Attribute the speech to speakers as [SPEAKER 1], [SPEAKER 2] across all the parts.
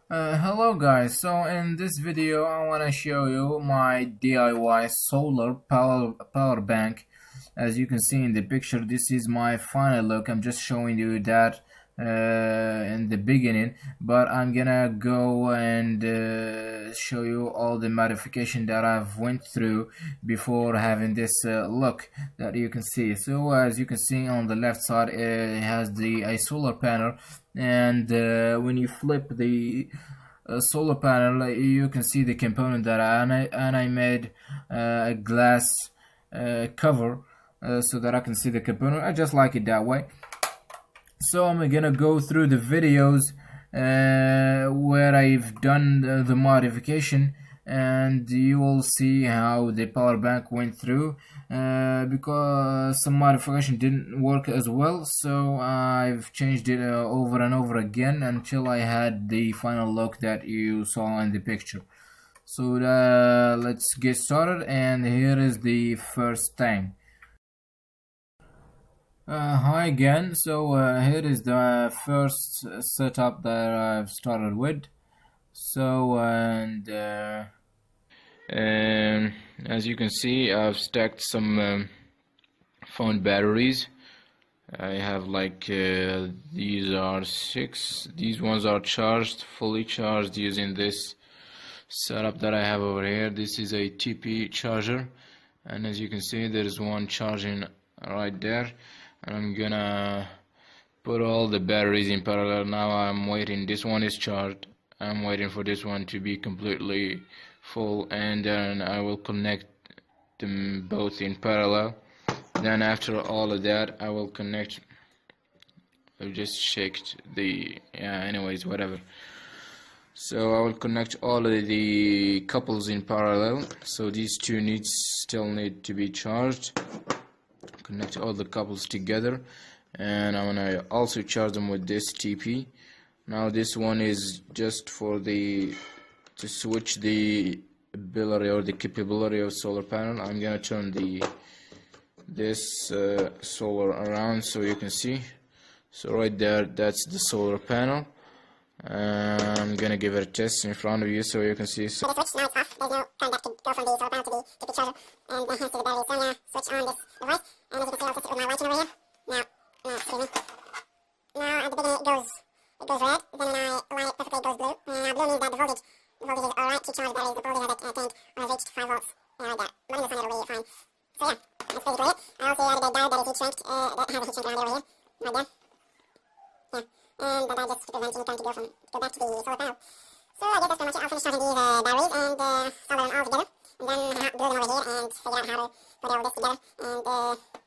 [SPEAKER 1] Hello guys, so in this video I want to show you my DIY solar power bank. As you can see in the picture, this is my final look. I'm just showing you that in the beginning, but I'm gonna go and show you all the modification that I've went through before having this look that you can see. So as you can see on the left side, it has a solar panel, and when you flip the solar panel, you can see the component that I made a glass cover so that I can see the component. I just like it that way. So I'm gonna go through the videos where I've done the modification, and you will see how the power bank went through because some modification didn't work as well, so I've changed it over and over again until I had the final look that you saw in the picture. So let's get started, and here is the first thing. Hi again. So here is the first setup that I've started with. So and as you can see, I've stacked some phone batteries. I have like these are 6. These ones are charged, fully charged, using this setup that I have over here. This is a TP charger, and as you can see, there is one charging right there. And I'm gonna put all the batteries in parallel. Now I'm waiting. This one is charged. I'm waiting for this one to be completely full, and then I will connect them both in parallel. Then after all of that, I will connect. I've just shaked the anyways, whatever. So I will connect all of the couples in parallel. So these two still need to be charged. Connect all the couples together, and I'm gonna also charge them with this TP. Now this one is just for to switch the ability or the capability of solar panel. I'm gonna turn this solar around so you can see. So right there, that's the solar panel. I'm gonna give it a test in front of you so you can see. So the switch, now it's off. There's no current that could go from the solar panel to the charger, and that has to the battery. So I'm gonna switch on this device, and as you can see, I'll test it with my lights over here. Excuse me. Now at the beginning it goes red, then when I align it perfectly, it goes blue. And blue means that the voltage is alright to charge batteries. The voltage has a tank has reached 5 volts. Like that. Running the sun it'll be fine. So yeah, that's basically it. I also added a diode that is heat shrink, that has a heat shrink around over here, right there. And the diode just prevents any current to go back to the solar panel. So I guess that's pretty much it. I'll finish charging these batteries and solder them all together, and then glue them over here and figure out how to put all this together. And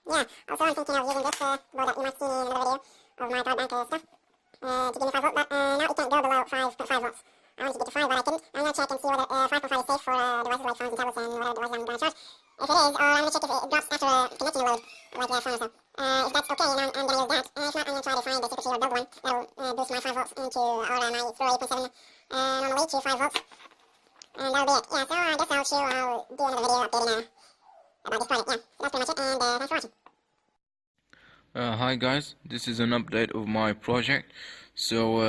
[SPEAKER 1] yeah, also I'm thinking of using this board that you might see in another video of my power bank stuff to give me 5 volts, but now it can't go below 5.5 volts. I wanted to get to 5, but I couldn't. I'm going to check and see whether 5.5 is safe for devices like phones and tablets and whatever devices I'm going to charge. If it is, I'm going to check if it drops after connecting a load, like a phone or so. If that's okay, then I'm going to use that. If not, I'm going to try to find a supersede or double one that'll boost my 5 volts into, or my 4.8.7 normally to 5 volts. And that'll be it. Yeah, so I guess I'll do another video updating about this project. Yeah, so that's pretty much it, and thanks for watching.
[SPEAKER 2] Hi guys, this is an update of my project. So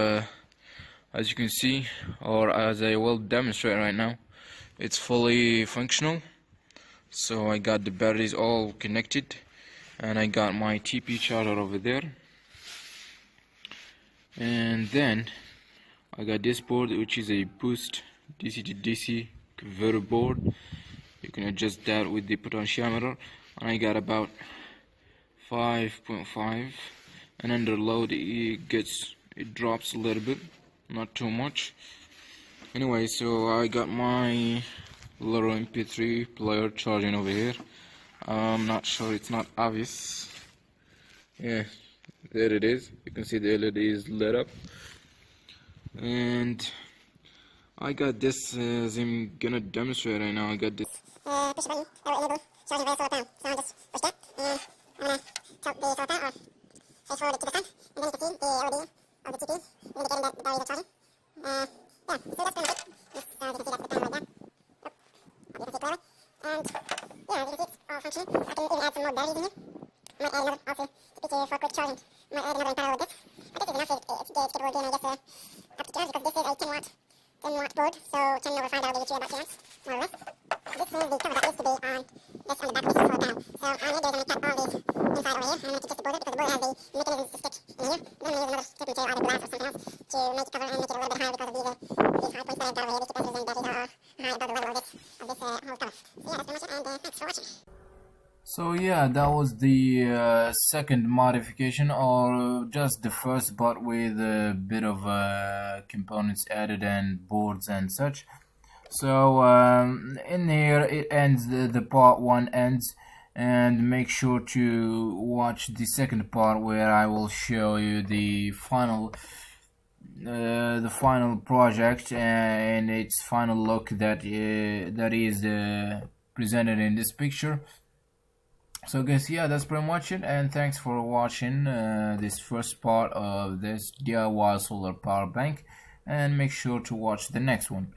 [SPEAKER 2] as you can see, or as I will demonstrate right now, it's fully functional. So I got the batteries all connected, and I got my TP charger over there, and then I got this board, which is a boost DC to DC converter board. You can adjust that with the potentiometer, and I got about 5.5, and under load it drops a little bit, not too much. Anyway, so I got my little MP3 player charging over here. I'm not sure, it's not obvious. Yeah, there it is. You can see the LED is lit up. And I got this, as I'm gonna demonstrate right now. I got this.
[SPEAKER 3] Push the button that will enable charging via solar panel. So I'll just push that, and I'm gonna tilt the solar panel, or face forward it to the sun, and then you can see the LED of the TP indicating that the batteries are charging. Yeah, so that's pretty much it. As you can see, that's the panel right there. You can see clearly. And yeah, as you can see, it's all functioning. I can even add some more batteries in here. I might add another also to for quick charging. I might add another in parallel with this. But this is enough. It's capable of doing, I guess, up to charge because this is a 10 watt board, so 10 over 5 that'll be about 2 amps, more or less. This is the cover that used to be on this on the back of this solar panel. So on it there's going to cut all these inside over here. I'm going to just the border because the border has the mechanisms to stick in here. Then I'm going to use another strip material, either glass or something else, to make the cover and make it a little bit higher because of these high points that I've got over here. These capacitors and batteries are high above the level of this whole cover. So yeah, that's pretty much it, and thanks for watching.
[SPEAKER 1] So yeah, that was the second modification, or just the first, but with a bit of components added and boards and such. So in here it ends, the part 1 ends, and make sure to watch the second part where I will show you the final project and its final look that is presented in this picture. So guys, yeah, that's pretty much it, and thanks for watching this first part of this DIY solar power bank, and make sure to watch the next one.